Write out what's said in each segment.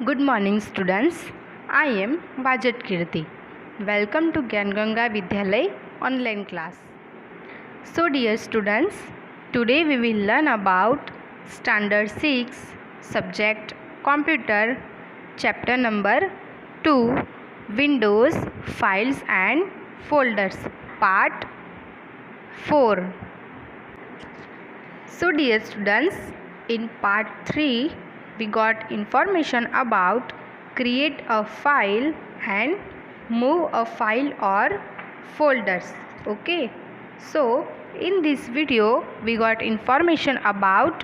Good morning students. I am Vajat Kirti. Welcome to Gyan Ganga Vidyalay online class. So dear students, today we will learn about standard 6 subject computer chapter number 2 Windows files and folders part 4. So dear students, in part 3 we got information about create a file and move a file or folders. Okay, so in this video we got information about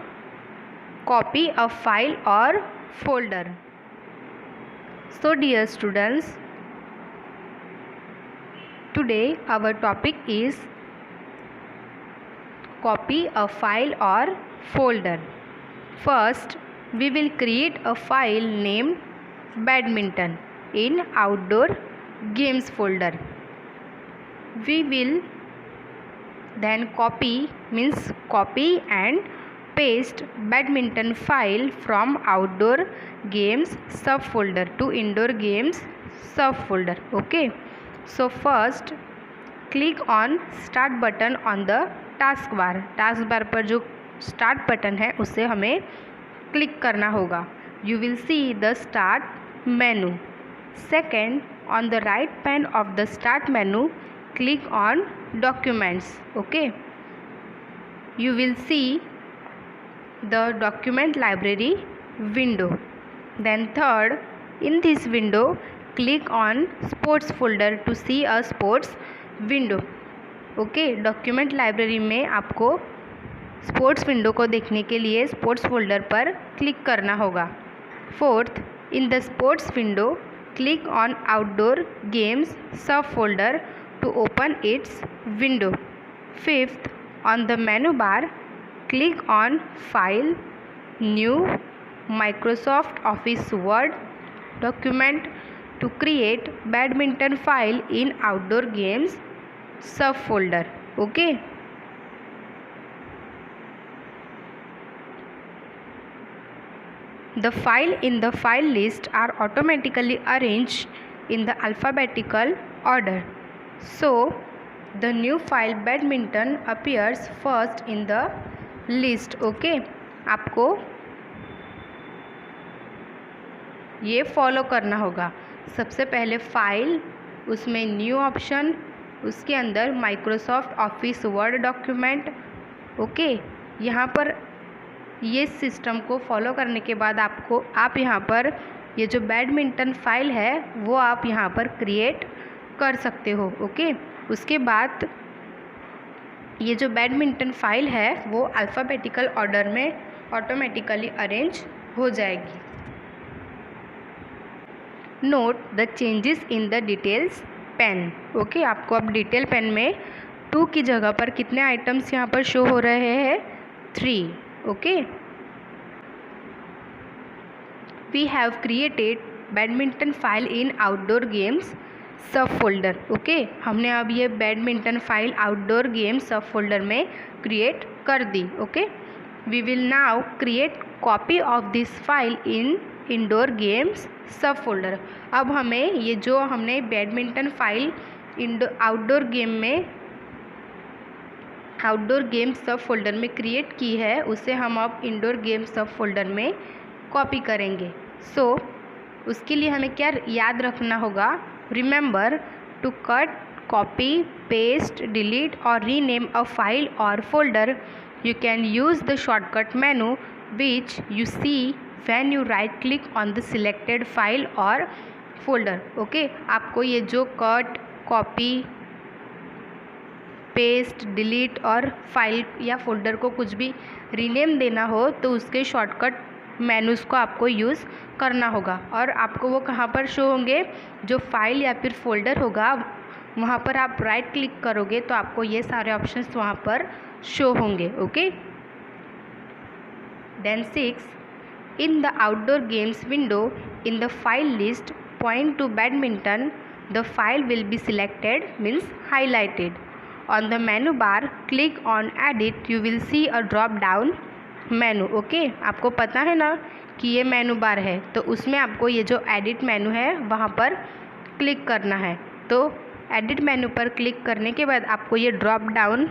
copy a file or folder. So dear students, today our topic is copy a file or folder. First, we will create a file named badminton in outdoor games folder. We will then copy and paste badminton file from outdoor games subfolder to indoor games subfolder. Okay, so first click on start button on the task bar पर जो start button है उसे हमें click करना होगा. You will see the start menu. Second, on the right pane of the start menu click on documents. Okay, you will see the document library window. Then third, in this window click on sports folder to see a sports window. Okay, document library में आपको sports window को देखने के लिए sports folder पर click करना होगा. Fourth, in the sports window click on outdoor games sub folder to open its window. Fifth, on the menu bar click on file, new, Microsoft office word document to create badminton file in outdoor games subfolder. Okay, the file in the file list are automatically arranged in the alphabetical order. So the new file badminton appears first in the list. Okay, आपको ये follow करना होगा. सबसे पहले file, उसमें new option, उसके अंदर Microsoft office word document. Okay, यहाँ पर ये सिस्टम को फॉलो करने के बाद आप यहाँ पर ये जो बैडमिंटन फाइल है वो आप यहाँ पर क्रिएट कर सकते हो. ओके, उसके बाद ये जो बैडमिंटन फाइल है वो अल्फ़ाबेटिकल ऑर्डर में ऑटोमेटिकली अरेंज हो जाएगी. Note the changes in the details pane. Okay, आपको अब डिटेल पेन में 2 की जगह पर कितने आइटम्स यहाँ पर शो हो रहे हैं? 3. Okay, we have created badminton file in outdoor games sub folder. Okay, हमने अब ये badminton file outdoor games sub folder में क्रिएट कर दी. Okay, we will now create copy of this file in indoor games sub folder. अब हमें ये जो हमने badminton file outdoor game sub folder में क्रिएट की है उसे हम अब इंडोर गेम सब फोल्डर में कॉपी करेंगे. सो उसके लिए हमें क्या याद रखना होगा? Remember to cut, copy, paste, delete और रीनेम अ फाइल और folder. You can use the shortcut menu which you see when you right click on the selected file or folder. Okay, आपको ये जो कट, कॉपी, पेस्ट, डिलीट और file या folder को कुछ भी रीनेम देना हो तो उसके शॉर्टकट मेनूज़ को आपको यूज़ करना होगा. और आपको वो कहाँ पर शो होंगे? जो फाइल या फिर फोल्डर होगा वहाँ पर आप राइट क्लिक करोगे तो आपको ये सारे ऑप्शंस वहाँ पर शो होंगे. Okay, then 6, in the outdoor games window, in the file list point to badminton, the file will be selected, means highlighted. On the menu bar click on edit, you will see a drop down menu. Okay, आपको पता है ना कि ये मेनू बार है, तो उसमें आपको ये जो एडिट मेनू है वहाँ पर क्लिक करना है। तो एडिट मेनू पर क्लिक करने के बाद आपको ये ड्रॉप डाउन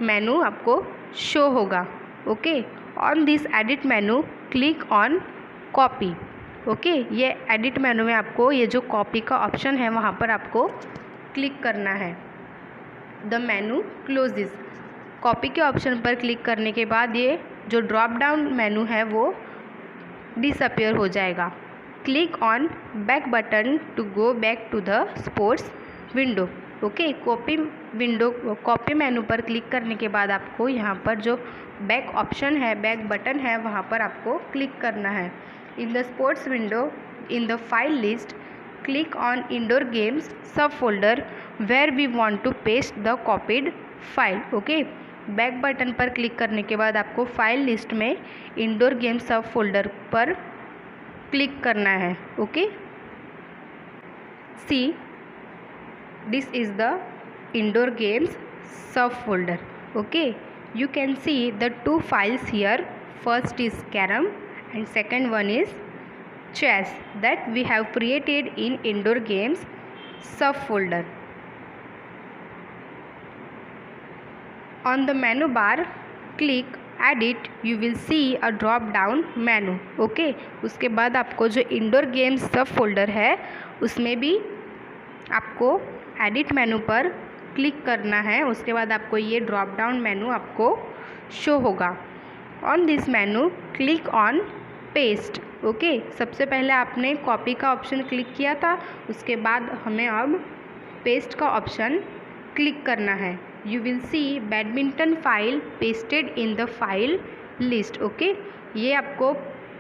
मेनू आपको शो होगा। Okay, on this edit menu click on copy. Okay, ये एडिट मेनू में आपको ये जो कॉपी का ऑप्शन है वहाँ पर आपको क्लिक करना है। द मेनू क्लोजेस, कॉपी के ऑप्शन पर क्लिक करने के बाद ये जो ड्रॉप डाउन मेनू है वो डिसअपियर हो जाएगा। Click on back button to go back to the sports window. Okay, copy menu पर क्लिक करने के बाद आपको यहाँ पर जो बैक ऑप्शन है, बैक बटन है, वहाँ पर आपको क्लिक करना है। In the sports window in the file list click on indoor games sub folder where we want to paste the copied file. Okay, back button पर क्लिक करने के बाद आपको फाइल लिस्ट में इंडोर गेम सब फोल्डर पर click करना है। Okay, see this is the indoor games sub folder. Okay, you can see the two files here. First is carom and second one is chess that we have created in indoor games subfolder. On the menu bar click edit, you will see a drop down menu. Okay, उसके बाद आपको जो indoor games sub folder है उसमें भी आपको edit मेनू पर click करना है। उसके बाद आपको ये ड्रॉप डाउन मेनू आपको शो होगा। On this menu click on paste. Okay, सबसे पहले आपने कॉपी का ऑप्शन क्लिक किया था, उसके बाद हमें अब पेस्ट का ऑप्शन क्लिक करना है। You will C badminton file pasted in the file list. Okay, ये आपको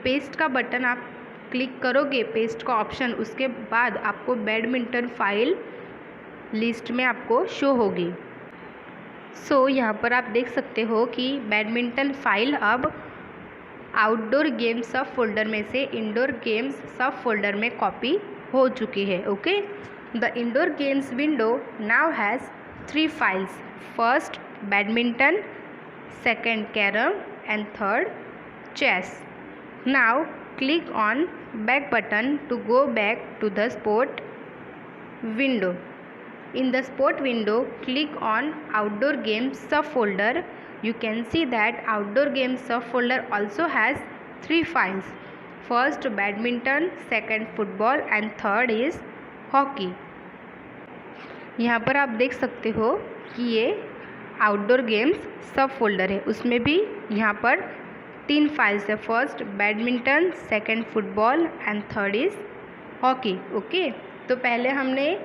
पेस्ट का बटन आप क्लिक करोगे, पेस्ट का ऑप्शन, उसके बाद आपको बैडमिंटन फाइल लिस्ट में आपको शो होगी। सो यहाँ पर आप देख सकते हो कि बैडमिंटन फाइल अब आउटडोर गेम्स सब फोल्डर में से इंडोर गेम्स सब फोल्डर में कॉपी हो चुकी है। Okay, the indoor games window now has 3 files. First badminton, second carrom and third chess. Now click on back button to go back to the sport window. In the sport window, click on outdoor games subfolder. You can see that outdoor games subfolder also has 3 files. First badminton, second football and third is hockey. यहाँ पर आप देख सकते हो कि ये outdoor games sub folder है, उसमें भी यहाँ पर 3 फाइल्स है। First badminton, second football and third is hockey. Okay, तो पहले हमने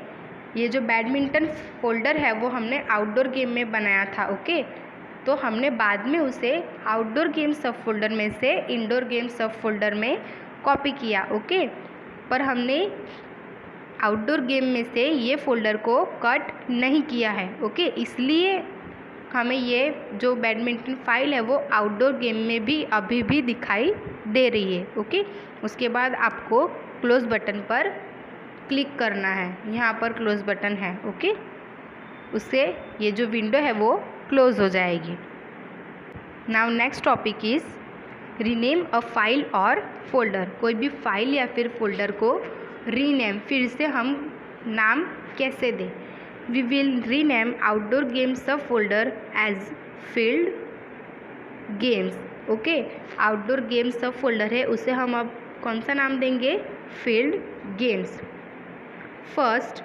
ये जो बैडमिंटन फोल्डर है वो हमने आउटडोर गेम में बनाया था। ओके, तो हमने बाद में उसे आउटडोर गेम सब फोल्डर में से इंडोर गेम सब फोल्डर में कॉपी किया। ओके, पर हमने आउटडोर गेम में से ये फोल्डर को कट नहीं किया है। ओके, इसलिए हमें ये जो बैडमिंटन फाइल है वो आउटडोर गेम में भी अभी भी दिखाई दे रही है। ओके, उसके बाद आपको क्लोज बटन पर क्लिक करना है। यहाँ पर क्लोज बटन है। ओके, उससे ये जो विंडो है वो क्लोज हो जाएगी। Now next topic is rename a file और फोल्डर। कोई भी फाइल या फिर फोल्डर को रीनेम, फिर से हम नाम कैसे दें। We will rename outdoor games sub folder as field games. Okay, outdoor games sub folder है, उसे हम अब कौन सा नाम देंगे, field games. First,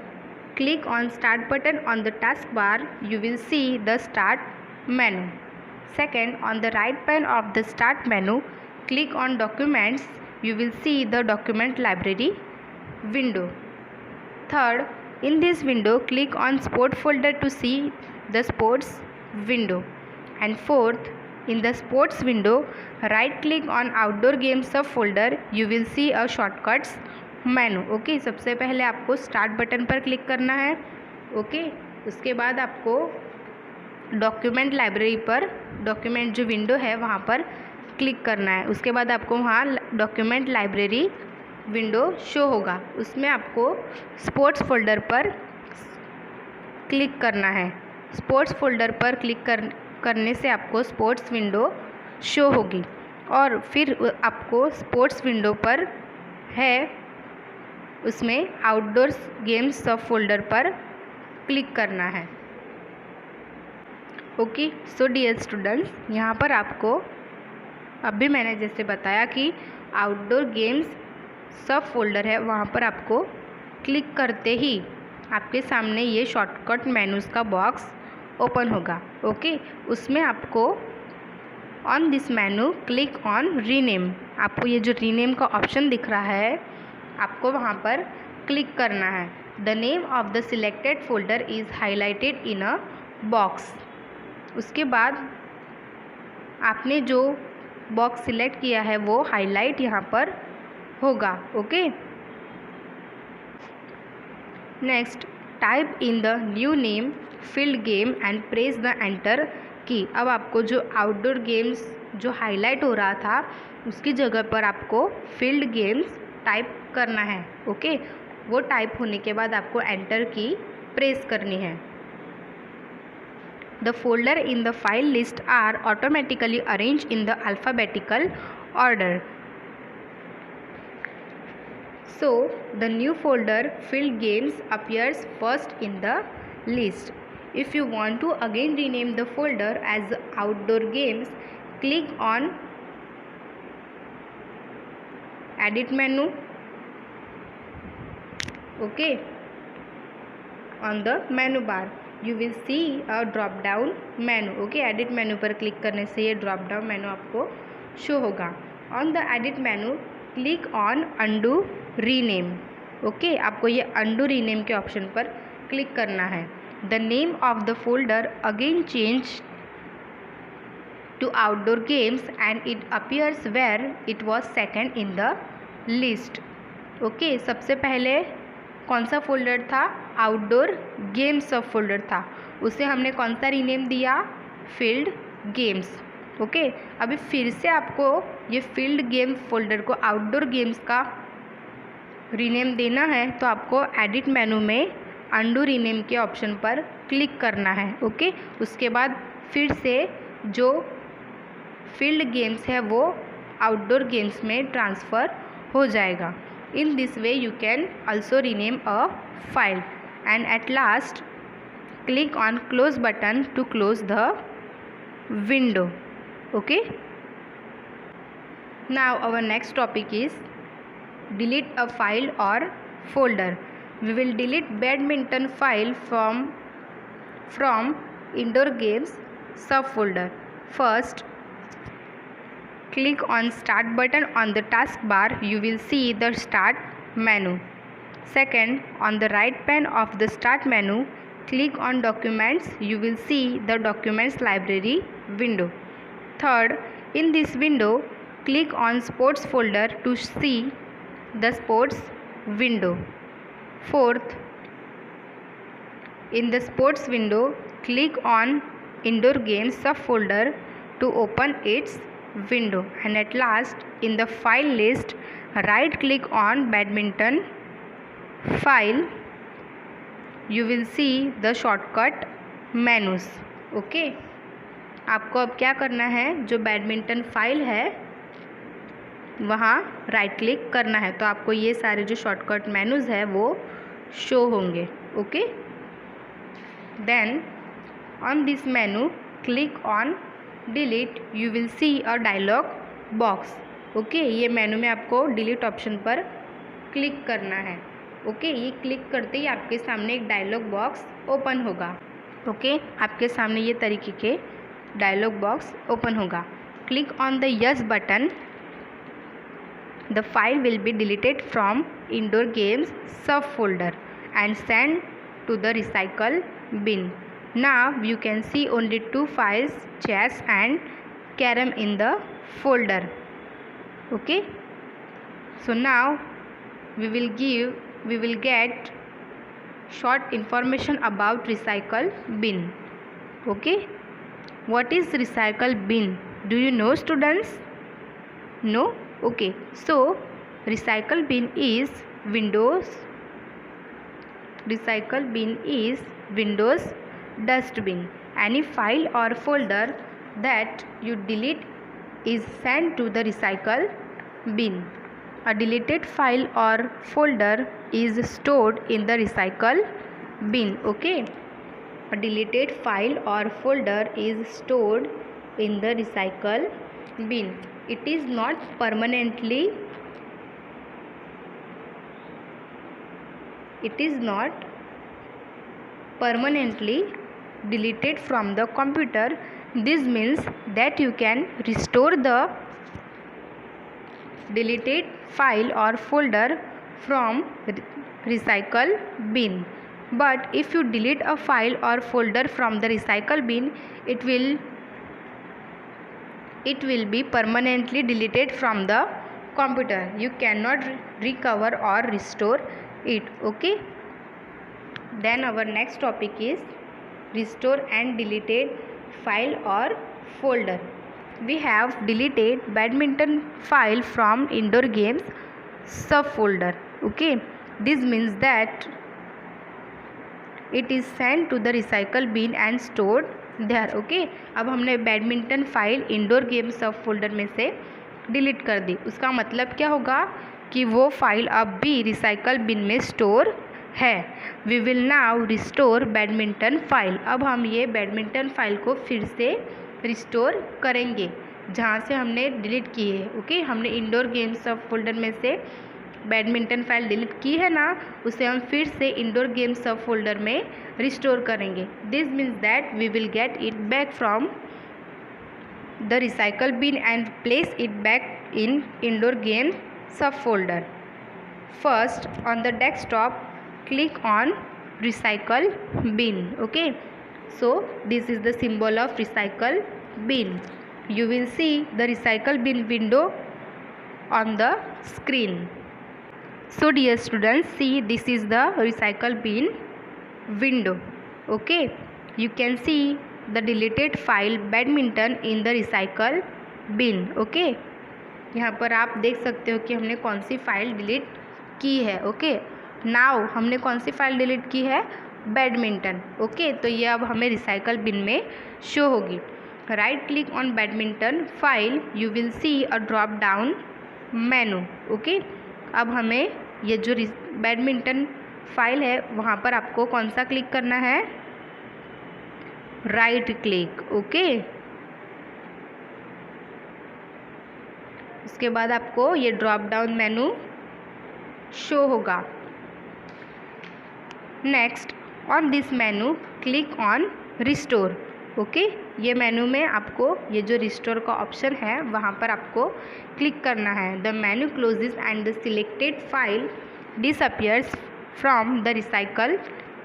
click on Start button on the taskbar. You will see the Start menu. Second, on the right pane of the Start menu, click on Documents. You will see the Document Library window. Third, in this window, click on Sport folder to see the Sports window. And fourth, in the Sports window, right-click on Outdoor Games subfolder. You will see a Shortcuts menu. Okay, सबसे पहले आपको start button पर click करना है। Okay, उसके बाद आपको document library पर, डॉक्यूमेंट जो विंडो है वहाँ पर क्लिक करना है। उसके बाद आपको वहाँ डॉक्यूमेंट लाइब्रेरी विंडो शो होगा, उसमें आपको स्पोर्ट्स फोल्डर पर क्लिक करना है। स्पोर्ट्स फोल्डर पर क्लिक करने से आपको स्पोर्ट्स विंडो शो होगी। और फिर आपको स्पोर्ट्स विंडो पर है उसमें आउटडोर गेम्स सब फोल्डर पर क्लिक करना है। ओके, सो डियर स्टूडेंट्स, यहाँ पर आपको अभी मैंने जैसे बताया कि आउटडोर गेम्स सब फोल्डर है, वहाँ पर आपको क्लिक करते ही आपके सामने ये शॉर्टकट मेनूज़ का बॉक्स ओपन होगा। ओके, उसमें आपको on this menu click on rename, आपको ये जो रीनेम का ऑप्शन दिख रहा है आपको वहाँ पर क्लिक करना है। The name of the selected folder is highlighted in a box. उसके बाद आपने जो बॉक्स सिलेक्ट किया है वो हाईलाइट यहाँ पर होगा। Okay, next type in the new name field game and press the enter की। अब आपको जो आउटडोर गेम्स जो हाईलाइट हो रहा था उसकी जगह पर आपको फील्ड गेम्स टाइप करना है। ओके, वो टाइप होने के बाद आपको एंटर की प्रेस करनी है। The folder in the file list are automatically arrange in the alphabetical order. So the new folder Field Games appears first in the list. If you want to again rename the folder as Outdoor Games, click on Edit menu. Okay, on the menu bar you will see a drop down menu. Okay, Edit menu पर click करने से ये drop down menu आपको show होगा। On the Edit menu click on Undo rename. Okay, आपको ये undo rename के option पर क्लिक करना है। The name of the folder again change to outdoor games and it appears where it was second in the list. Okay, सबसे पहले कौन सा फोल्डर था? आउटडोर गेम्स सब फोल्डर था, उसे हमने कौन सा रीनेम दिया? Field games. ओके, अभी फिर से आपको ये फील्ड गेम फोल्डर को आउटडोर गेम्स का रीनेम देना है तो आपको एडिट मेनू में अंडू रीनेम के ऑप्शन पर क्लिक करना है। ओके, उसके बाद फिर से जो फील्ड गेम्स है वो आउटडोर गेम्स में ट्रांसफ़र हो जाएगा। In this way you can also rename a file and at last click on close button to close the window. Okay, now our next topic is delete a file or folder. We will delete badminton file from indoor games subfolder. First, click on start button on the taskbar. You will see the start menu. Second, on the right pane of the start menu, click on documents. You will see the documents library window. Third, in this window, click on sports folder to see the sports window. Fourth, in the sports window click on indoor games subfolder to open its window, and at last in the file list right click on badminton file. You will see the shortcut menus. Okay, आपको अब क्या करना है? जो badminton file है वहाँ right click करना है तो आपको ये सारे जो शॉर्टकट मेनूज़ है वो शो होंगे। Okay, then on this menu click on delete. You will see a dialog box. Okay, ये मेनू में आपको डिलीट ऑप्शन पर क्लिक करना है। ओके, ये क्लिक करते ही आपके सामने एक डायलॉग बॉक्स ओपन होगा। ओके, आपके सामने ये तरीके के डायलॉग बॉक्स ओपन होगा। Click on the yes button. The file will be deleted from indoor games subfolder and sent to the recycle bin. Now you can see only two files, chess and carom in the folder. Okay, so now we will get short information about recycle bin. Okay, what is recycle bin? Do you know, students? No? Okay, so recycle bin is Windows dustbin. Any file or folder that you delete is sent to the recycle bin. A deleted file or folder is stored in the recycle bin. Okay, a deleted file or folder is stored in the recycle bin. It is not permanently deleted from the computer. This means that you can restore the deleted file or folder from recycle bin. But if you delete a file or folder from the recycle bin, it will be permanently deleted from the computer. You cannot recover or restore it. Okay, then our next topic is restore and deleted file or folder. We have deleted badminton file from indoor games subfolder. Okay, this means that it is sent to the recycle bin and stored there. Okay, अब हमने badminton file indoor game sub folder में से delete कर दी. उसका मतलब क्या होगा कि वो फाइल अब भी रिसाइकल बिन में स्टोर है. We will now restore badminton file. अब हम ये बैडमिंटन फाइल को फिर से रिस्टोर करेंगे जहाँ से हमने डिलीट की है. ओके, हमने इंडोर गेम सब फोल्डर में से बैडमिंटन फाइल डिलीट की है ना, उसे हम फिर से इंडोर गेम सब फोल्डर में रिस्टोर करेंगे. This means that we will get it back from the recycle bin and place it back in indoor game sub folder. First on the desktop click on recycle bin. Okay, so this is the symbol of recycle bin. You will see the recycle bin window on the screen. So dear students, see, this is the recycle bin window. Okay, you can see the deleted file badminton in the recycle bin. Okay, यहाँ पर आप देख सकते हो कि हमने कौन सी file delete की है. ओके, नाउ हमने कौन सी फाइल डिलीट की है, बैडमिंटन. ओके, तो ये अब हमें रिसाइकल बिन में शो होगी. Right click on badminton file, you will see a drop down menu. Okay, अब हमें ये जो बैडमिंटन फाइल है वहाँ पर आपको कौन सा क्लिक करना है, राइट क्लिक. ओके, उसके बाद आपको ये ड्रॉप डाउन मेनू शो होगा. Next on this menu click on restore. Okay, ये मेनू में आपको ये जो रिस्टोर का ऑप्शन है वहाँ पर आपको क्लिक करना है. The menu closes and the selected file disappears from the recycle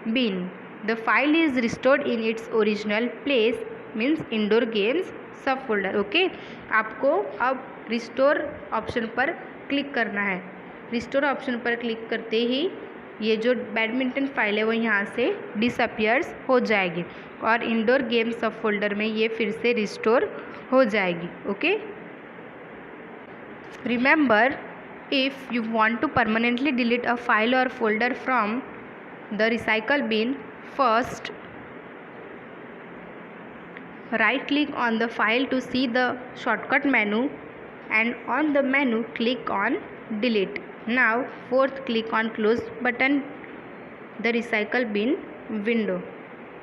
bin. The file is restored in its original place, means indoor games sub folder. Okay, आपको अब रिस्टोर ऑप्शन पर क्लिक करना है. रिस्टोर ऑप्शन पर click करते ही ये जो badminton file है वो यहाँ से डिसअपियर्स हो जाएगी और इंडोर गेम सब फोल्डर में ये फिर से रिस्टोर हो जाएगी. Okay, remember, if you want to permanently delete a file और folder from the recycle bin, first right click on the file to see the shortcut menu and on the menu click on delete. Now fourth, click on close button the recycle bin window.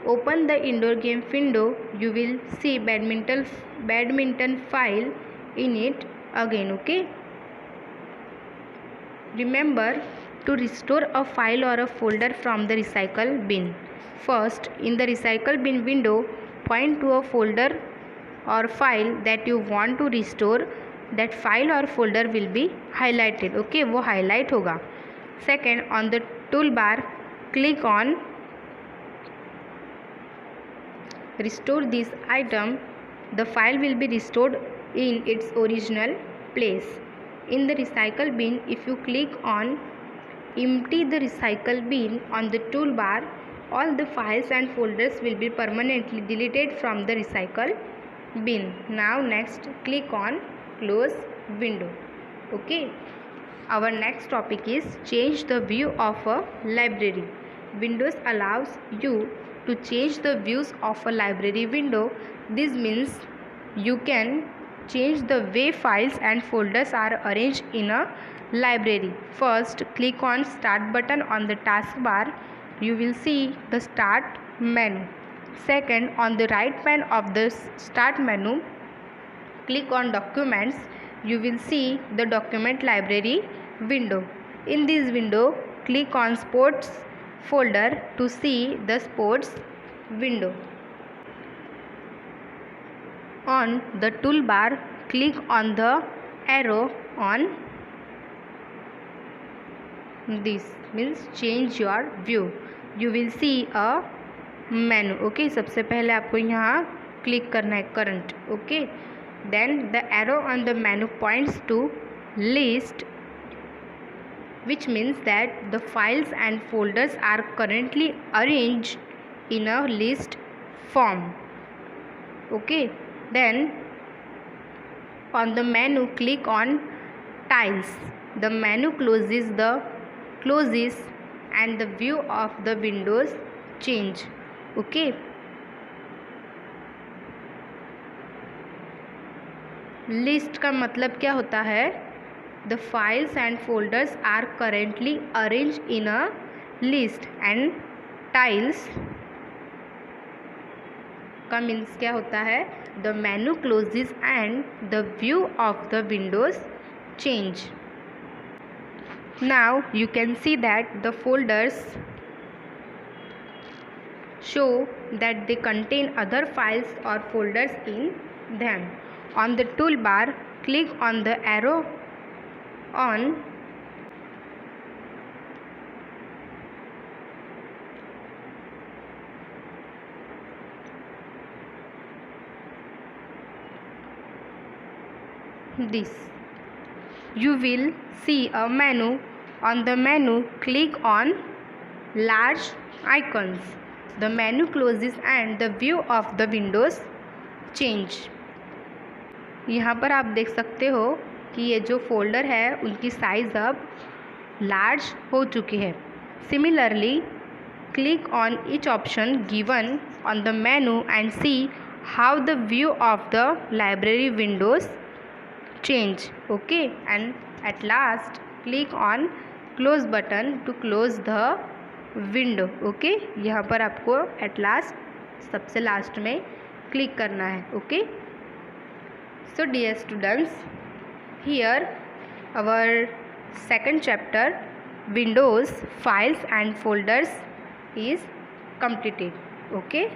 Open the indoor game window. You will see badminton file in it again. Okay, remember to restore a file or a folder from the recycle bin. First, in the recycle bin window, point to a folder or file that you want to restore. That file or folder will be highlighted. Okay, वो highlight होगा. Second, on the toolbar click on restore this item. The file will be restored in its original place. In the recycle bin, if you click on empty the recycle bin on the toolbar, all the files and folders will be permanently deleted from the recycle bin. Now next, click on close window. Okay, our next topic is change the view of a library. Windows allows you to change the views of a library window. This means you can change the way files and folders are arranged in a library. First, click on Start button on the taskbar. You will see the Start menu. Second, on the right pane of the Start menu, click on Documents. You will see the Document Library window. In this window, click on Sports folder to see the Sports window. On the toolbar, click on the arrow on this, means change your view. You will see a menu. Okay, सबसे पहले आपको यहाँ click करना है current. Okay, then the arrow on the menu points to list, which means that the files and folders are currently arranged in a list form. Okay, then on the menu, click on Tiles. The menu closes and the view of the windows change. Okay, list का मतलब क्या होता है? The files and folders are currently arranged in a list, and tiles का means क्या होता है? The menu closes and the view of the windows change. Now you can see that the folders show that they contain other files or folders in them. On the toolbar, click on the arrow on this. You will see a menu. On the menu, click on large icons. The menu closes and the view of the windows change. यहाँ पर आप देख सकते हो कि ये जो folder है उनकी साइज़ अब लार्ज हो चुकी है. Similarly, click on each option given on the menu and see how the view of the library windows change. Okay, and at last click on close button to close the window. Okay, यहाँ पर आपको at last सबसे last में click करना है. Okay, so dear students, here our second chapter, Windows, Files and Folders, is completed. Okay.